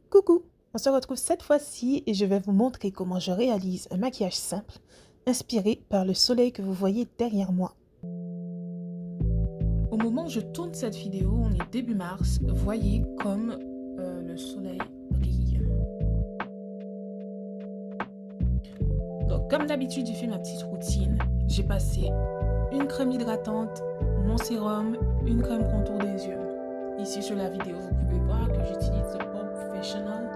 Coucou, on se retrouve cette fois-ci et je vais vous montrer comment je réalise un maquillage simple inspiré par le soleil que vous voyez derrière moi. Au moment où je tourne cette vidéo, on est début mars, voyez comme le soleil brille. Donc comme d'habitude, j'ai fait ma petite routine. J'ai passé une crème hydratante, mon sérum, une crème contour des yeux. Ici sur la vidéo, vous pouvez voir que j'utilise The Pore Professional,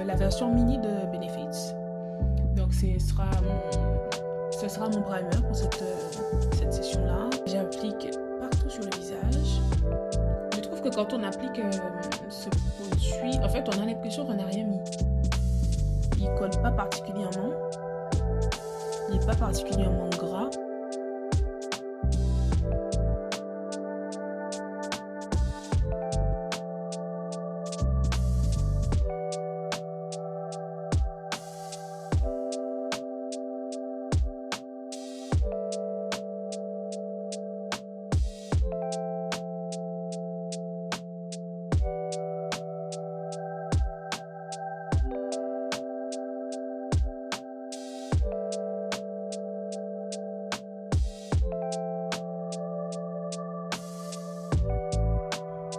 la version mini de Benefits. Donc ce sera mon primer pour cette session-là. J'applique partout sur le visage. Je trouve que quand on applique ce produit, en fait, on a l'impression qu'on n'a rien mis. Il colle pas particulièrement. Il n'est pas particulièrement gras.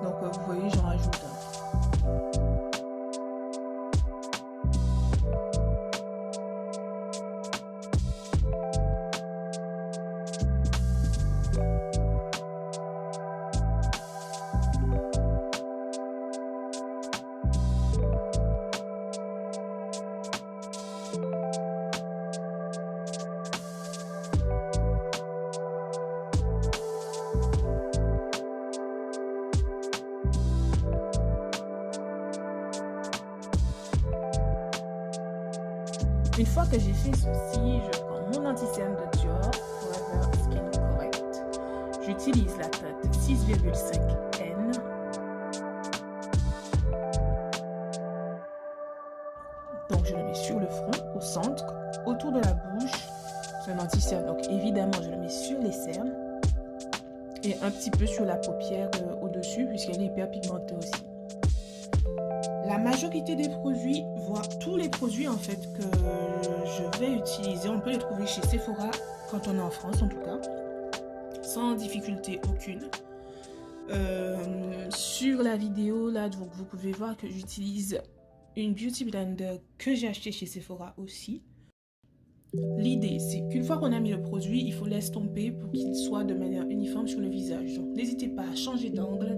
Donc vous voyez, j'en rajoute un. Une fois que j'ai fait ceci, je prends mon anti-cerne de Dior Forever Skin Correct. J'utilise la teinte 6,5N. Donc je le mets sur le front, au centre, autour de la bouche. C'est un anti-cerne, donc évidemment je le mets sur les cernes. Et un petit peu sur la paupière au-dessus, puisqu'elle est hyper pigmentée aussi. La majorité des produits, voire tous les produits en fait que je vais utiliser, on peut les trouver chez Sephora quand on est en France en tout cas, sans difficulté aucune. Sur la vidéo là, donc, vous pouvez voir que j'utilise une Beauty Blender que j'ai acheté chez Sephora aussi. L'idée c'est qu'une fois qu'on a mis le produit, il faut l'estomper pour qu'il soit de manière uniforme sur le visage. Donc n'hésitez pas à changer d'angle.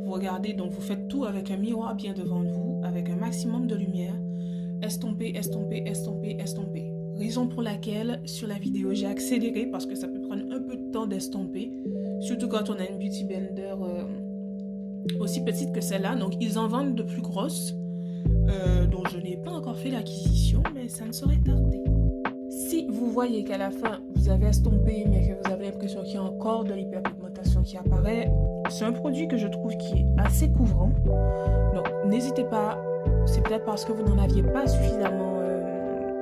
Vous regardez, donc vous faites tout avec un miroir bien devant vous, avec un maximum de lumière. Estomper, estomper, estomper, estomper. Raison pour laquelle sur la vidéo j'ai accéléré parce que ça peut prendre un peu de temps d'estomper. Surtout quand on a une Beauty Blender aussi petite que celle-là. Donc ils en vendent de plus grosses, dont je n'ai pas encore fait l'acquisition, mais ça ne saurait tarder. Si vous voyez qu'à la fin vous avez estompé mais que vous avez l'impression qu'il y a encore de l'hyperpigmentation qui apparaît, c'est un produit que je trouve qui est assez couvrant. Donc n'hésitez pas, c'est peut-être parce que vous n'en aviez pas suffisamment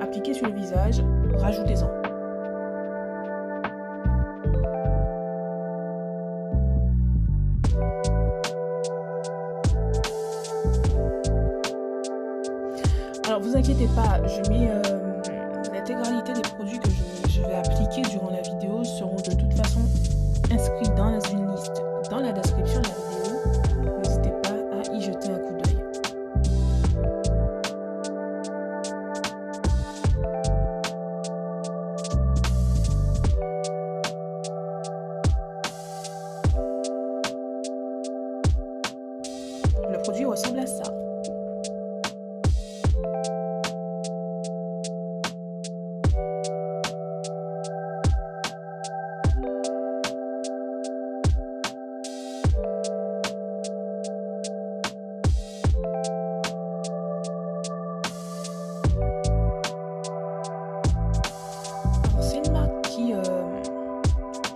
appliqué sur le visage, rajoutez-en. Alors vous inquiétez pas, je mets l'intégralité des produits que je vais appliquer durant la vidéo seront de toute façon inscrits dans une liste dans la description de la vidéo. N'hésitez pas à y jeter un coup d'œil. Le produit ressemble à ça.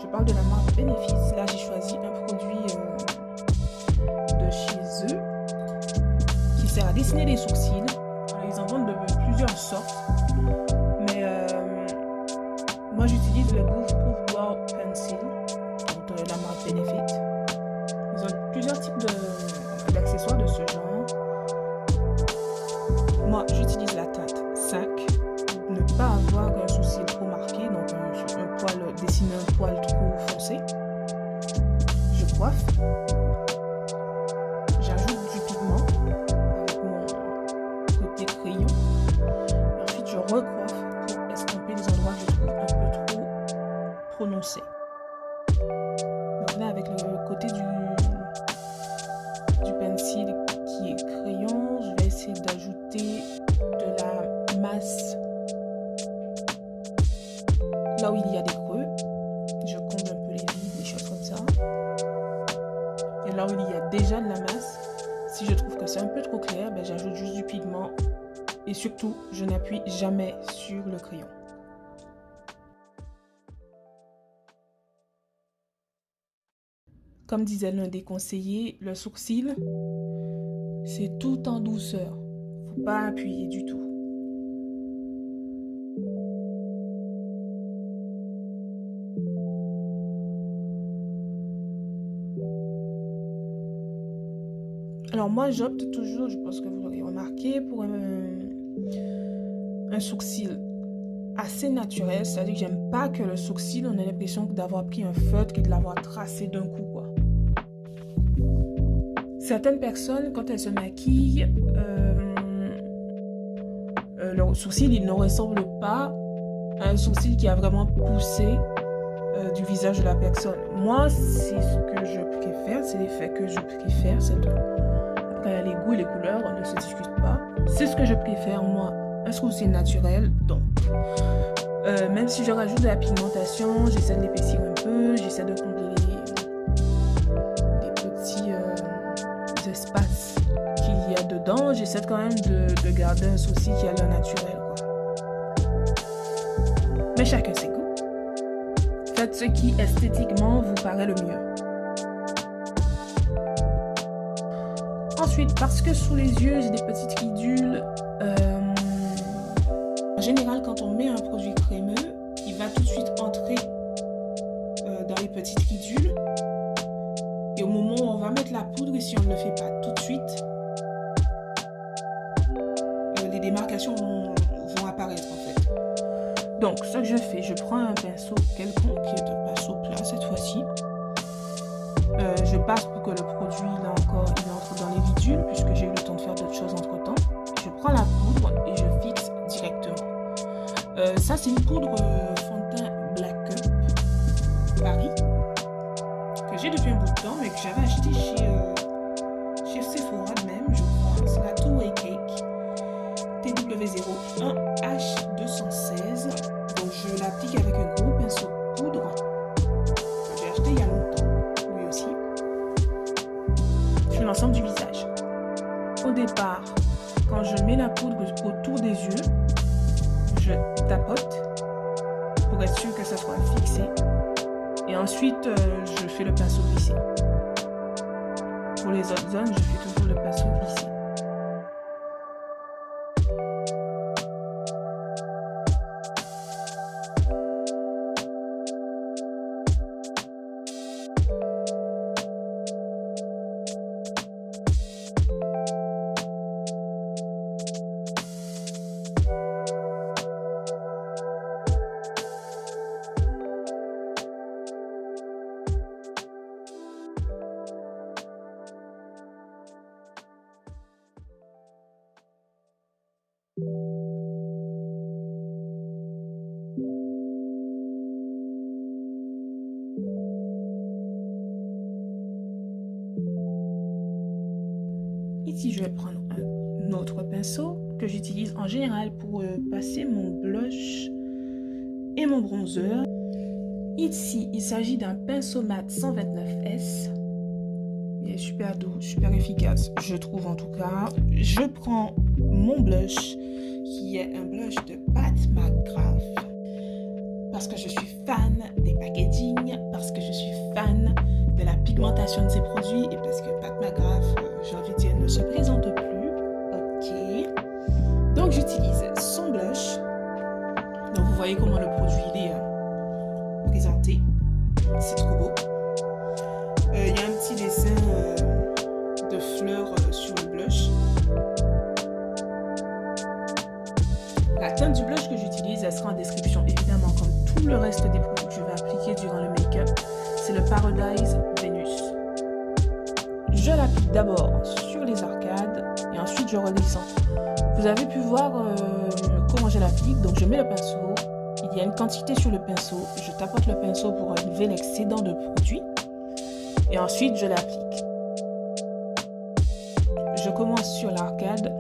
Je parle de la marque Benefits. Là, j'ai choisi un produit de chez eux qui sert à dessiner les sourcils. Alors, ils en vendent de plusieurs sortes, mais moi j'utilise le Groove Proof Brow Pencil, donc de la marque Benefits. Ils ont plusieurs types d'accessoires de ce genre. moi, j'utilise la teinte 5 pour ne pas avoir un sourcil trop marqué, donc dessiner un poil trop foncé. Je coiffe. J'ajoute du pigment avec mon côté crayon. Et ensuite, je recoiffe pour estomper les endroits que je trouve un peu trop prononcés. Donc là, avec le côté du pencil qui est crayon, je vais essayer d'ajouter de la masse là où il y a des creux. Je comble un peu les vides, des choses comme ça. Et là où il y a déjà de la masse, si je trouve que c'est un peu trop clair, ben j'ajoute juste du pigment. Et surtout, je n'appuie jamais sur le crayon. Comme disait l'un des conseillers, le sourcil, c'est tout en douceur. Faut pas appuyer du tout. Alors moi, j'opte toujours, je pense que vous l'aurez remarqué, pour un sourcil assez naturel. C'est-à-dire que j'aime pas que le sourcil, on ait l'impression d'avoir pris un feutre et de l'avoir tracé d'un coup, quoi. Certaines personnes, quand elles se maquillent, leur sourcil, il ne ressemble pas à un sourcil qui a vraiment poussé du visage de la personne. Moi, c'est ce que je préfère, c'est l'effet que je préfère. Après, les goûts et les couleurs, on ne se discute pas. C'est ce que je préfère, moi, un sourcil naturel. Donc, même si je rajoute de la pigmentation, j'essaie de l'épaissir un peu, j'essaie de combler les petits espaces qu'il y a dedans. J'essaie quand même de garder un sourcil qui a l'air naturel, quoi. Mais chacun ses goûts. Faites ce qui esthétiquement vous paraît le mieux. Ensuite, parce que sous les yeux j'ai des petites ridules, en général quand on met un produit crémeux, il va tout de suite entrer dans les petites ridules. Et au moment où on va mettre la poudre, et si on ne le fait pas tout de suite, les démarcations vont apparaître en fait. Donc ce que je fais, je prends un pinceau quelconque, qui est un pinceau plat cette fois-ci. Je passe pour que le produit, là encore, il entre dans les ridules, puisque j'ai eu le temps de faire d'autres choses entre temps. Je prends la poudre et je fixe directement. Ça, c'est une poudre fond de teint Black Up Paris, que j'ai depuis un bout de temps, mais que j'avais acheté chez Sephora même, je crois. C'est la Two Way Cake TW01H216. Donc, je l'applique avec un gros pinceau de poudre que j'ai acheté il y a longtemps. Sur l'ensemble du visage. Au départ, quand je mets la poudre autour des yeux, je tapote pour être sûr que ça soit fixé. Et ensuite, je fais le pinceau glissé. Pour les autres zones, je fais toujours le pinceau glissé. Ici, je vais prendre un autre pinceau que j'utilise en général pour passer mon blush et mon bronzer. Ici, il s'agit d'un pinceau mat 129S. Il est super doux, super efficace, je trouve en tout cas. Je prends mon blush, qui est un blush de Pat McGrath, parce que je suis fan des packaging, parce que je suis fan de la pigmentation de ces produits et parce que Pat McGrath, j'ai envie de dire, ne se présente plus. Ok. Donc j'utilise son blush. Donc vous voyez comment le produit il est présenté. C'est trop beau. Il y a un petit dessin de fleurs sur le blush. teinte du blush que j'utilise, elle sera en description évidemment comme tout le reste des produits que je vais appliquer durant le make-up. C'est le Paradise Venus. Je l'applique d'abord sur les arcades et ensuite je redescends. Vous avez pu voir comment je l'applique. Donc je mets le pinceau. Il y a une quantité sur le pinceau. Je tapote le pinceau pour enlever l'excédent de produit. Et ensuite je l'applique. Je commence sur l'arcade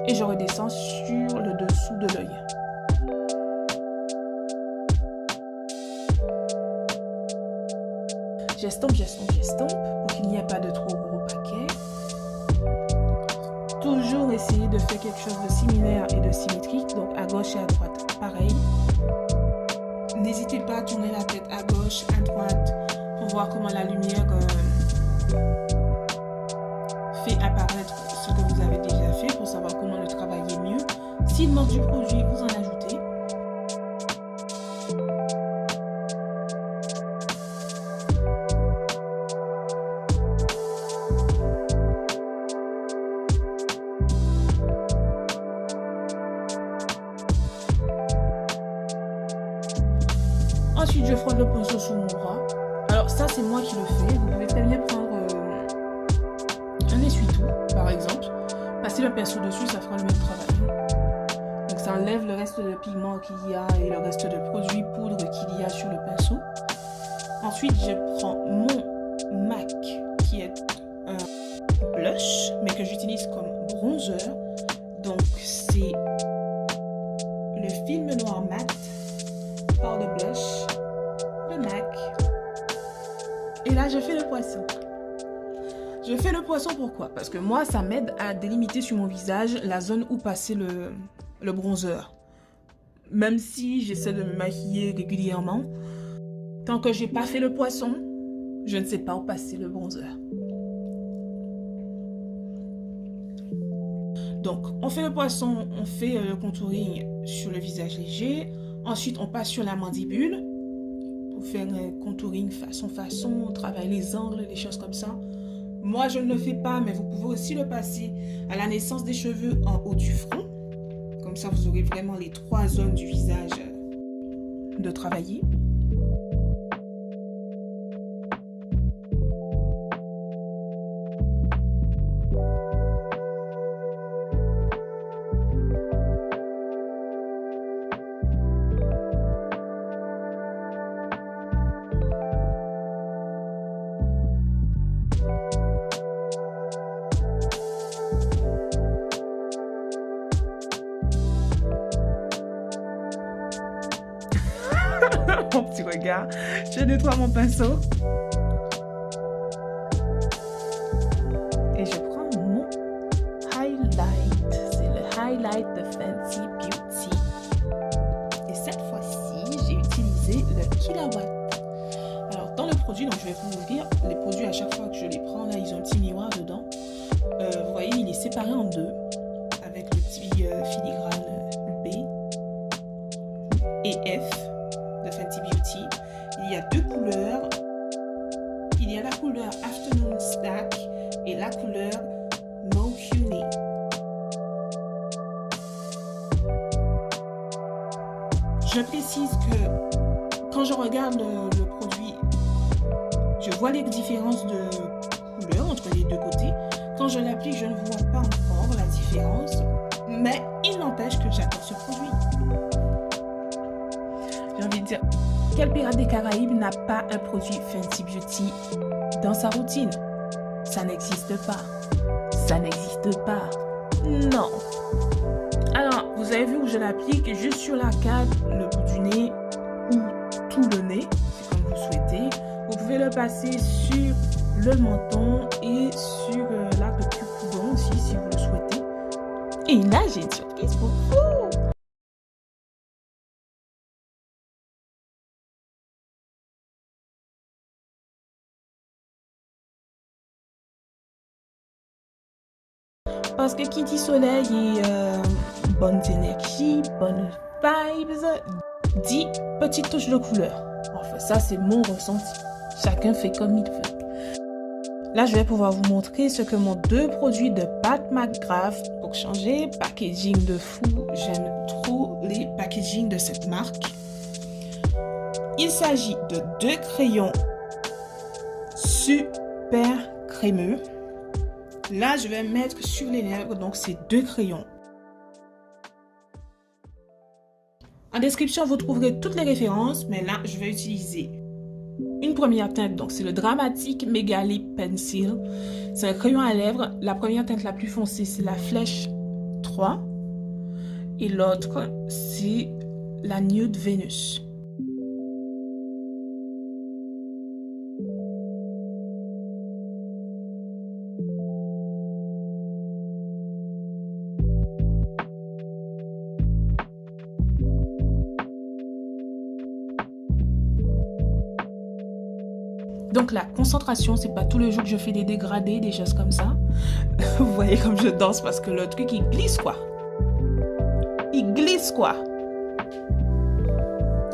et je redescends sur le dessous de l'œil. J'estompe pour qu'il n'y ait pas de trop gros paquets. Toujours essayer de faire quelque chose de similaire et de symétrique, donc à gauche et à droite, pareil. N'hésitez pas à tourner la tête à gauche, à droite, pour voir comment la lumière fait apparaître ce que vous avez déjà fait, pour savoir comment le travailler mieux. S'il manque du produit, vous en ajoutez. Ensuite, je frotte le pinceau sur mon bras. Alors ça, c'est moi qui le fais. Vous pouvez très bien prendre un essuie-tout, par exemple. Passer le pinceau dessus, ça fera le même travail. Donc ça enlève le reste de pigment qu'il y a et le reste de produits poudre qu'il y a sur le pinceau. Ensuite, je prends mon MAC, qui est un blush, mais que j'utilise comme bronzer. Donc c'est le film noir mat Powder Blush de MAC. Et là, je fais le poisson. Je fais le poisson pourquoi? Parce que moi, ça m'aide à délimiter sur mon visage la zone où passer le bronzer. Même si j'essaie de me maquiller régulièrement, tant que j'ai pas fait le poisson, je ne sais pas où passer le bronzer. Donc, on fait le poisson, on fait le contouring sur le visage léger. Ensuite, on passe sur la mandibule pour faire un contouring façon, on travaille les angles, des choses comme ça. Moi, je ne le fais pas, mais vous pouvez aussi le passer à la naissance des cheveux en haut du front. Comme ça, vous aurez vraiment les 3 zones du visage de travailler. Mon petit regard, je nettoie mon pinceau et je prends mon highlight. C'est le highlight de Fenty Beauty et cette fois-ci j'ai utilisé le Killawatt. Alors dans le produit, donc je vais vous ouvrir les produits à chaque fois que je les prends. Là ils ont un petit miroir dedans. Vous voyez, il est séparé en deux avec le petit filigrane B et F de Fenty Beauty. Il y a 2 couleurs. Il y a la couleur Afternoon Stack et la couleur Mo Cuny. Je précise que quand je regarde le produit, je vois les différences de couleurs entre les deux côtés. Quand je l'applique, je ne vois pas encore la différence, mais il n'empêche que j'adore ce produit. J'ai envie de dire, quel pirate des Caraïbes n'a pas un produit Fenty Beauty dans sa routine? Ça n'existe pas. Ça n'existe pas. Non. Alors, vous avez vu où je l'applique? Juste sur l'arcade, le bout du nez ou tout le nez, c'est comme vous souhaitez. Vous pouvez le passer sur le menton et sur l'arc de cupidon aussi, si vous le souhaitez. Et là, j'ai une surprise pour vous. Parce que qui dit soleil et bonnes énergies, bonnes vibes, dit petite touche de couleur. Enfin, ça, c'est mon ressenti. Chacun fait comme il veut. Là, je vais pouvoir vous montrer ce que m'ont deux produits de Pat McGrath pour changer. Packaging de fou. J'aime trop les packaging de cette marque. Il s'agit de deux crayons super crémeux. Là, je vais mettre sur les lèvres, donc ces deux crayons. En description, vous trouverez toutes les références, mais là, je vais utiliser une première teinte, donc c'est le Dramatic Megali Pencil. C'est un crayon à lèvres. La première teinte la plus foncée, c'est la Flèche 3. Et l'autre, c'est la Nude Venus. Donc la concentration, c'est pas tous les jours que je fais des dégradés, des choses comme ça. Vous voyez comme je danse parce que le truc, il glisse quoi. Il glisse quoi.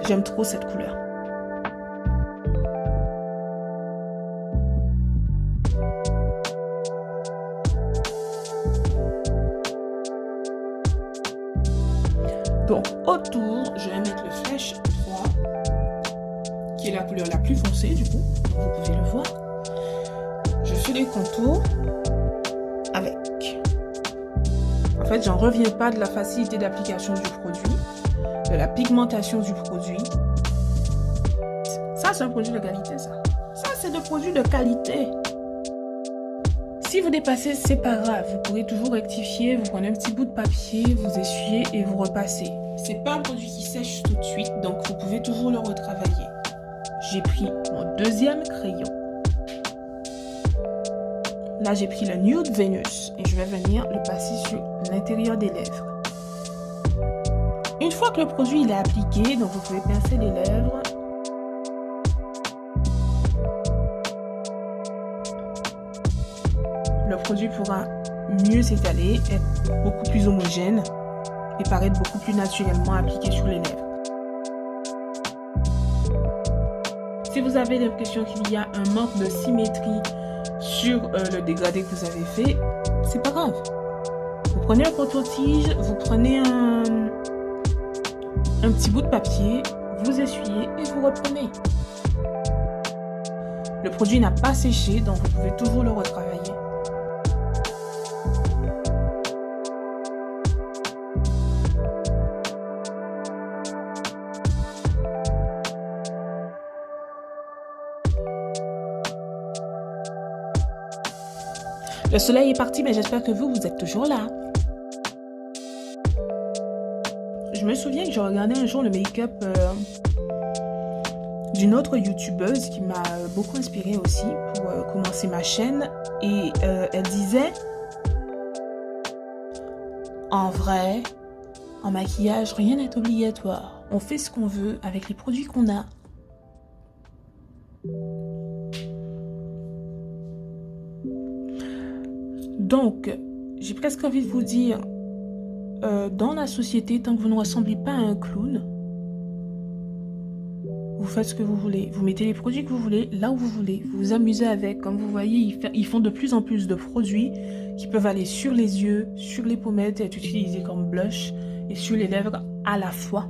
J'aime trop cette couleur. Donc autour, je vais mettre le Flèche 3. Qui est la couleur la plus foncée du coup, vous pouvez le voir. Je fais les contours avec. En fait, j'en reviens pas de la facilité d'application du produit, de la pigmentation du produit. Ça, c'est un produit de qualité, ça. Ça, c'est des produits de qualité. Si vous dépassez, c'est pas grave. Vous pourrez toujours rectifier, vous prenez un petit bout de papier, vous essuyez et vous repassez. C'est pas un produit qui sèche tout de suite, donc vous pouvez toujours le retravailler. J'ai pris mon deuxième crayon. Là, j'ai pris le Nude Venus et je vais venir le passer sur l'intérieur des lèvres. Une fois que le produit il est appliqué, donc vous pouvez pincer les lèvres. Le produit pourra mieux s'étaler, être beaucoup plus homogène et paraître beaucoup plus naturellement appliqué sur les lèvres. Si vous avez l'impression qu'il y a un manque de symétrie sur le dégradé que vous avez fait, c'est pas grave. Vous prenez un coton-tige, vous prenez un petit bout de papier, vous essuyez et vous reprenez. Le produit n'a pas séché, donc vous pouvez toujours le retravailler. Le soleil est parti, mais j'espère que vous êtes toujours là. Je me souviens que j'ai regardé un jour le make-up d'une autre youtubeuse qui m'a beaucoup inspirée aussi pour commencer ma chaîne. Et elle disait, en vrai, en maquillage, rien n'est obligatoire. On fait ce qu'on veut avec les produits qu'on a. Donc, j'ai presque envie de vous dire, dans la société, tant que vous ne ressemblez pas à un clown, vous faites ce que vous voulez. Vous mettez les produits que vous voulez, là où vous voulez. Vous vous amusez avec. Comme vous voyez, ils font de plus en plus de produits qui peuvent aller sur les yeux, sur les pommettes et être utilisés comme blush et sur les lèvres à la fois.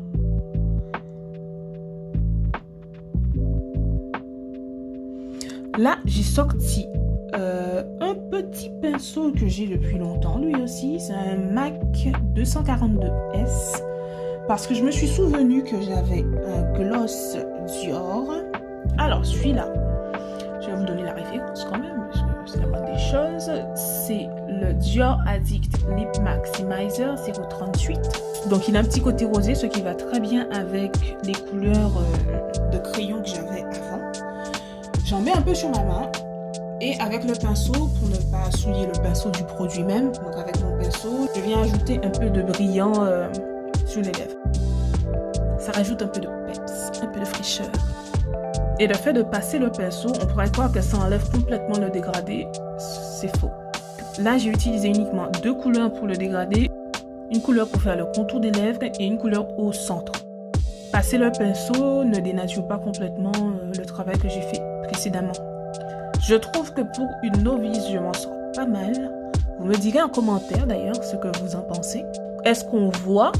Là, j'ai sorti un petit pinceau que j'ai depuis longtemps, lui aussi. C'est un MAC 242S. Parce que je me suis souvenu que j'avais un gloss Dior. Alors, celui-là, je vais vous donner la référence quand même, parce que c'est la moindre des choses. C'est le Dior Addict Lip Maximizer 038. Donc, il a un petit côté rosé, ce qui va très bien avec les couleurs de crayon que j'avais avant. J'en mets un peu sur ma main. Et avec le pinceau, pour ne pas souiller le pinceau du produit même, donc avec mon pinceau, je viens ajouter un peu de brillant sur les lèvres. Ça rajoute un peu de peps, un peu de fraîcheur. Et le fait de passer le pinceau, on pourrait croire que ça enlève complètement le dégradé. C'est faux. Là, j'ai utilisé uniquement deux couleurs pour le dégradé. Une couleur pour faire le contour des lèvres et une couleur au centre. Passer le pinceau ne dénature pas complètement le travail que j'ai fait précédemment. Je trouve que pour une novice, je m'en sors pas mal. Vous me direz en commentaire d'ailleurs ce que vous en pensez. Est-ce qu'on voit,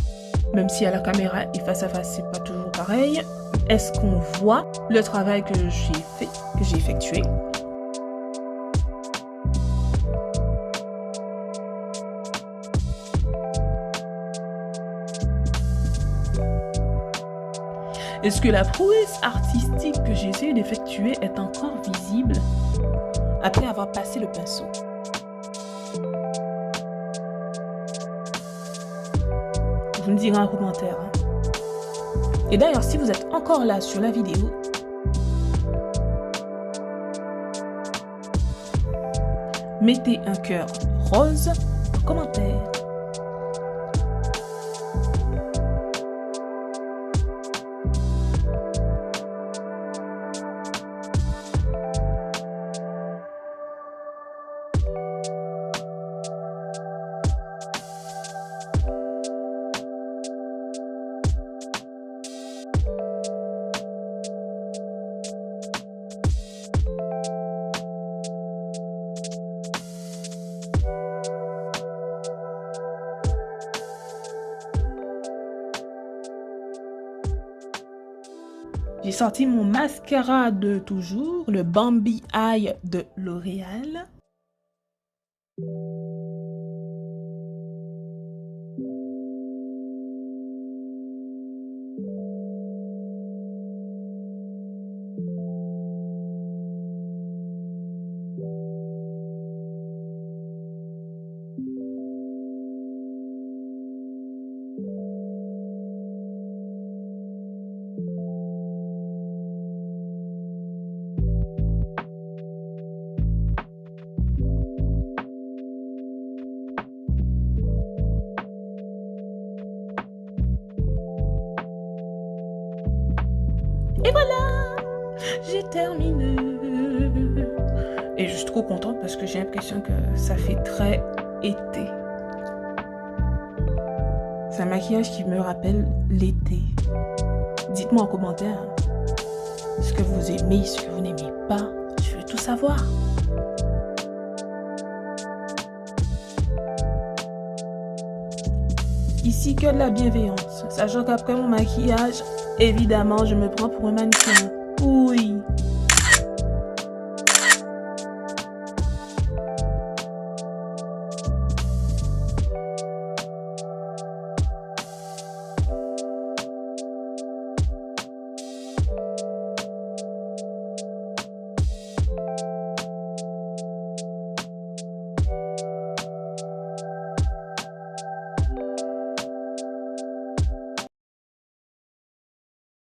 même si à la caméra et face à face, c'est pas toujours pareil, est-ce qu'on voit le travail que j'ai fait, que j'ai effectué? Est-ce que la prouesse artistique que j'ai essayé d'effectuer est encore visible après avoir passé le pinceau? Vous me direz en commentaire. Et d'ailleurs, si vous êtes encore là sur la vidéo, mettez un cœur rose en commentaire. J'ai sorti mon mascara de toujours, le Bambi Eye de L'Oréal. Et voilà, j'ai terminé. Et je suis trop contente parce que j'ai l'impression que ça fait très été. C'est un maquillage qui me rappelle l'été. Dites-moi en commentaire ce que vous aimez, ce que vous n'aimez pas. Je veux tout savoir. Ici que de la bienveillance. Sachant qu'après mon maquillage, évidemment, je me prends pour un mannequin. Oui.